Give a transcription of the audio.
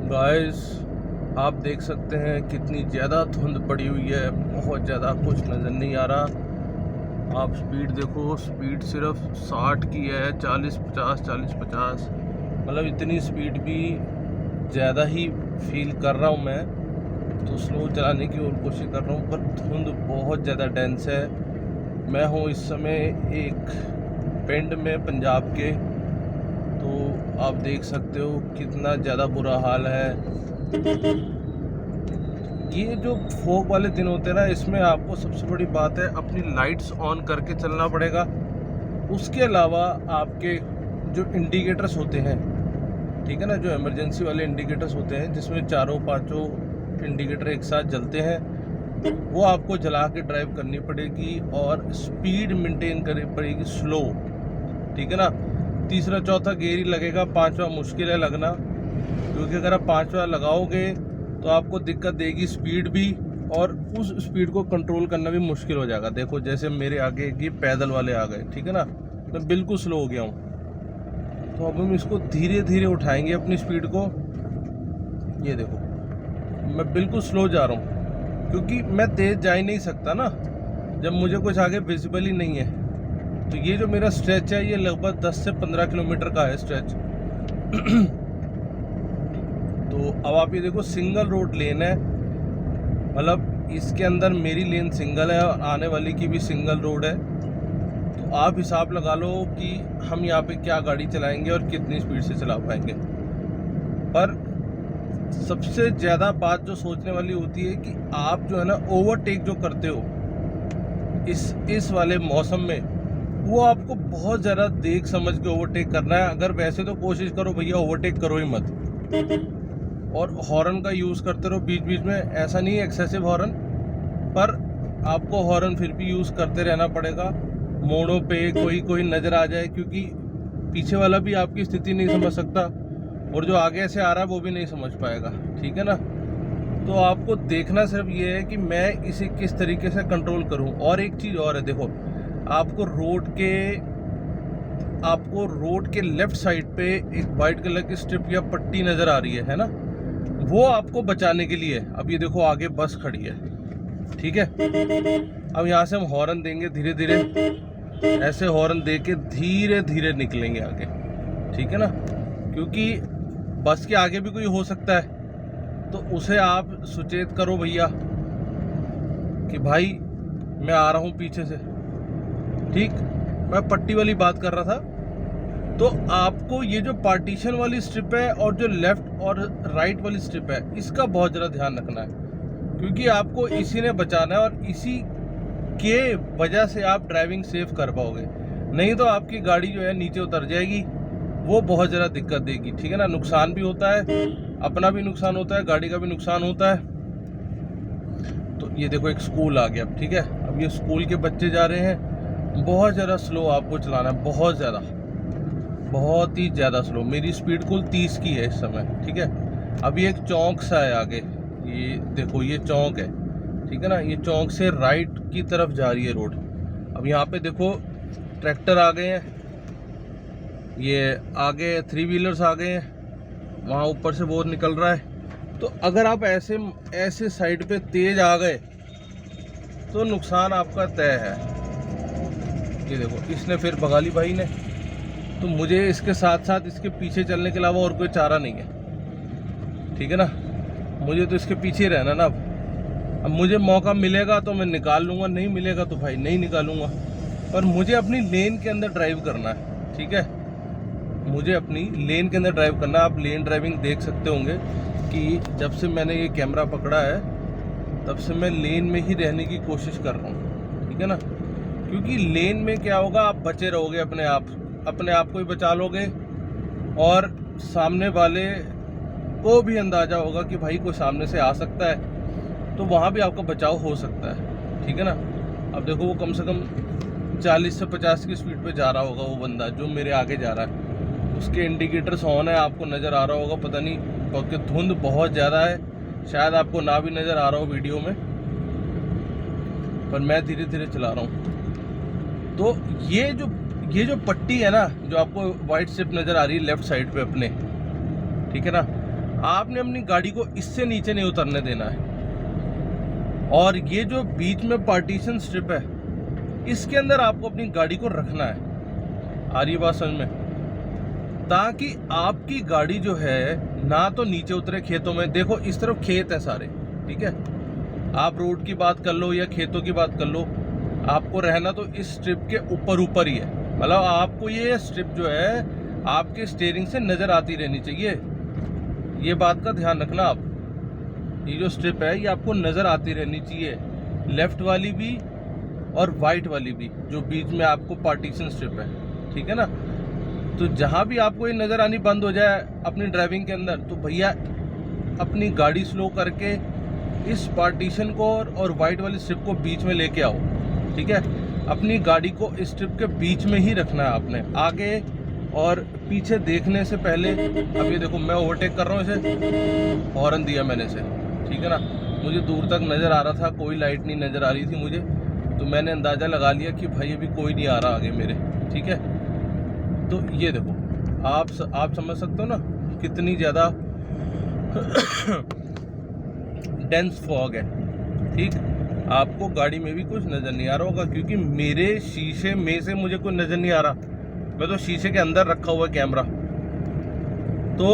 Guys, आप देख सकते हैं कितनी ज़्यादा धुंध पड़ी हुई है। बहुत ज़्यादा कुछ नज़र नहीं आ रहा। आप स्पीड देखो, स्पीड सिर्फ 60 की है। 40-50 मतलब इतनी स्पीड भी ज़्यादा ही फील कर रहा हूँ मैं, तो स्लो चलाने की और कोशिश कर रहा हूँ, पर धुंध बहुत ज़्यादा डेंस है। मैं हूँ इस समय एक पिंड में पंजाब के, तो आप देख सकते हो कितना ज़्यादा बुरा हाल है। ये जो फॉग वाले दिन होते हैं ना, इसमें आपको सबसे बड़ी बात है अपनी लाइट्स ऑन करके चलना पड़ेगा। उसके अलावा आपके जो इंडिकेटर्स होते हैं, ठीक है ना, जो इमरजेंसी वाले इंडिकेटर्स होते हैं जिसमें 4-5 इंडिकेटर एक साथ जलते हैं, वो आपको जला के ड्राइव करनी पड़ेगी और स्पीड मेंटेन करनी पड़ेगी स्लो, ठीक है ना। तीसरा चौथा गियर ही लगेगा, पांचवा मुश्किल है लगना, क्योंकि अगर आप पांचवा लगाओगे तो आपको दिक्कत देगी स्पीड भी, और उस स्पीड को कंट्रोल करना भी मुश्किल हो जाएगा। देखो जैसे मेरे आगे ये पैदल वाले आ गए, ठीक है ना, मैं बिल्कुल स्लो हो गया हूँ। तो अब हम इसको धीरे धीरे उठाएंगे अपनी स्पीड को। ये देखो मैं बिल्कुल स्लो जा रहा हूँ, क्योंकि मैं तेज़ जा ही नहीं सकता ना जब मुझे कुछ आगे विजिबल ही नहीं है। तो ये जो मेरा स्ट्रेच है, ये लगभग 10 से 15 किलोमीटर का है स्ट्रेच। तो अब आप ये देखो, सिंगल रोड लेन है, मतलब इसके अंदर मेरी लेन सिंगल है और आने वाली की भी सिंगल रोड है। तो आप हिसाब लगा लो कि हम यहाँ पे क्या गाड़ी चलाएंगे और कितनी स्पीड से चला पाएंगे। पर सबसे ज़्यादा बात जो सोचने वाली होती है कि आप जो है ना ओवरटेक जो करते हो इस वाले मौसम में, वो आपको बहुत ज़्यादा देख समझ के ओवरटेक करना है। अगर वैसे तो कोशिश करो भैया ओवरटेक करो ही मत, और हॉर्न का यूज़ करते रहो बीच बीच में। ऐसा नहीं है एक्सेसिव हॉर्न, पर आपको हॉर्न फिर भी यूज़ करते रहना पड़ेगा। मोड़ों पे कोई नज़र आ जाए, क्योंकि पीछे वाला भी आपकी स्थिति नहीं समझ सकता और जो आगे से आ रहा है वो भी नहीं समझ पाएगा, ठीक है ना। तो आपको देखना सिर्फ ये है कि मैं इसे किस तरीके से कंट्रोल करूं। और एक चीज़ और है, देखो आपको रोड के लेफ्ट साइड पे एक वाइट कलर की स्ट्रिप या पट्टी नज़र आ रही है ना, वो आपको बचाने के लिए। अब ये देखो आगे बस खड़ी है, ठीक है। अब यहाँ से हम हॉर्न देंगे धीरे धीरे, ऐसे हॉर्न दे के धीरे धीरे निकलेंगे आगे, ठीक है ना, क्योंकि बस के आगे भी कोई हो सकता है। तो उसे आप सुचेत करो भैया कि भाई मैं आ रहा हूँ पीछे से, ठीक। मैं पट्टी वाली बात कर रहा था। तो आपको ये जो पार्टीशन वाली स्ट्रिप है और जो लेफ्ट और राइट वाली स्ट्रिप है, इसका बहुत ज़्यादा ध्यान रखना है, क्योंकि आपको इसी ने बचाना है और इसी के वजह से आप ड्राइविंग सेफ कर पाओगे। नहीं तो आपकी गाड़ी जो है नीचे उतर जाएगी, वो बहुत ज़्यादा दिक्कत देगी, ठीक है ना। नुकसान भी होता है, अपना भी नुकसान होता है, गाड़ी का भी नुकसान होता है। तो ये देखो एक स्कूल आ गया, ठीक है। अब ये स्कूल के बच्चे जा रहे हैं। बहुत ज़्यादा स्लो आपको चलाना है, बहुत ही ज़्यादा स्लो। मेरी स्पीड कुल 30 की है इस समय, ठीक है। अभी एक चौक सा है आगे, ये देखो ये चौक है, ठीक है ना। ये चौक से राइट की तरफ जा रही है रोड। अब यहाँ पे देखो ट्रैक्टर आ गए हैं, ये आगे 3 व्हीलर्स आ गए हैं, वहाँ ऊपर से वो निकल रहा है। तो अगर आप ऐसे साइड पे तेज आ गए तो नुकसान आपका तय है। ये देखो इसने फिर भगा ली भाई ने। तो मुझे इसके साथ साथ इसके पीछे चलने के अलावा और कोई चारा नहीं है, ठीक है ना। मुझे तो इसके पीछे ही रहना ना। अब मुझे मौका मिलेगा तो मैं निकाल लूँगा, नहीं मिलेगा तो भाई नहीं निकालूंगा। पर मुझे अपनी लेन के अंदर ड्राइव करना है, ठीक है। मुझे अपनी लेन के अंदर ड्राइव करना है। आप लेन ड्राइविंग देख सकते होंगे कि जब से मैंने ये कैमरा पकड़ा है तब से मैं लेन में ही रहने की कोशिश कर रहा हूँ, ठीक है ना। क्योंकि लेन में क्या होगा, आप बचे रहोगे, अपने आप को ही बचा लोगे, और सामने वाले को भी अंदाज़ा होगा कि भाई कोई सामने से आ सकता है, तो वहाँ भी आपका बचाव हो सकता है, ठीक है ना। अब देखो वो कम से कम 40 से 50 की स्पीड पे जा रहा होगा वो बंदा जो मेरे आगे जा रहा है। उसके इंडिकेटर्स ऑन है, आपको नज़र आ रहा होगा, पता नहीं क्योंकि धुंध बहुत ज़्यादा है, शायद आपको ना भी नज़र आ रहा हो वीडियो में, पर मैं धीरे धीरे चला रहा हूँ। तो ये जो पट्टी है ना, जो आपको वाइट स्ट्रिप नज़र आ रही है लेफ्ट साइड पे अपने, ठीक है ना, आपने अपनी गाड़ी को इससे नीचे नहीं उतरने देना है। और ये जो बीच में पार्टीशन स्ट्रिप है, इसके अंदर आपको अपनी गाड़ी को रखना है। आ रही बात समझ में? ताकि आपकी गाड़ी जो है ना तो नीचे उतरे खेतों में। देखो इस तरफ खेत है सारे, ठीक है, आप रोड की बात कर लो या खेतों की बात कर लो, आपको रहना तो इस स्ट्रिप के ऊपर ही है। मतलब आपको ये स्ट्रिप जो है आपके स्टीयरिंग से नज़र आती रहनी चाहिए। ये बात का ध्यान रखना आप। ये जो स्ट्रिप है ये आपको नज़र आती रहनी चाहिए, लेफ़्ट वाली भी और वाइट वाली भी, जो बीच में आपको पार्टीशन स्ट्रिप है, ठीक है ना। तो जहाँ भी आपको ये नज़र आनी बंद हो जाए अपनी ड्राइविंग के अंदर, तो भैया अपनी गाड़ी स्लो करके इस पार्टीशन को और वाइट वाली स्ट्रिप को बीच में लेके आओ, ठीक है। अपनी गाड़ी को इस स्ट्रिप के बीच में ही रखना है आपने। आगे और पीछे देखने से पहले, अब ये देखो मैं ओवरटेक कर रहा हूँ, इसे हॉर्न दिया मैंने इसे, ठीक है ना। मुझे दूर तक नज़र आ रहा था, कोई लाइट नहीं नज़र आ रही थी मुझे, तो मैंने अंदाज़ा लगा लिया कि भाई अभी कोई नहीं आ रहा आगे मेरे, ठीक है। तो ये देखो आप समझ सकते हो ना कितनी ज़्यादा डेंस फॉग है, ठीक। आपको गाड़ी में भी कुछ नज़र नहीं आ रहा होगा, क्योंकि मेरे शीशे में से मुझे कुछ नज़र नहीं आ रहा। मैं तो शीशे के अंदर रखा हुआ है कैमरा। तो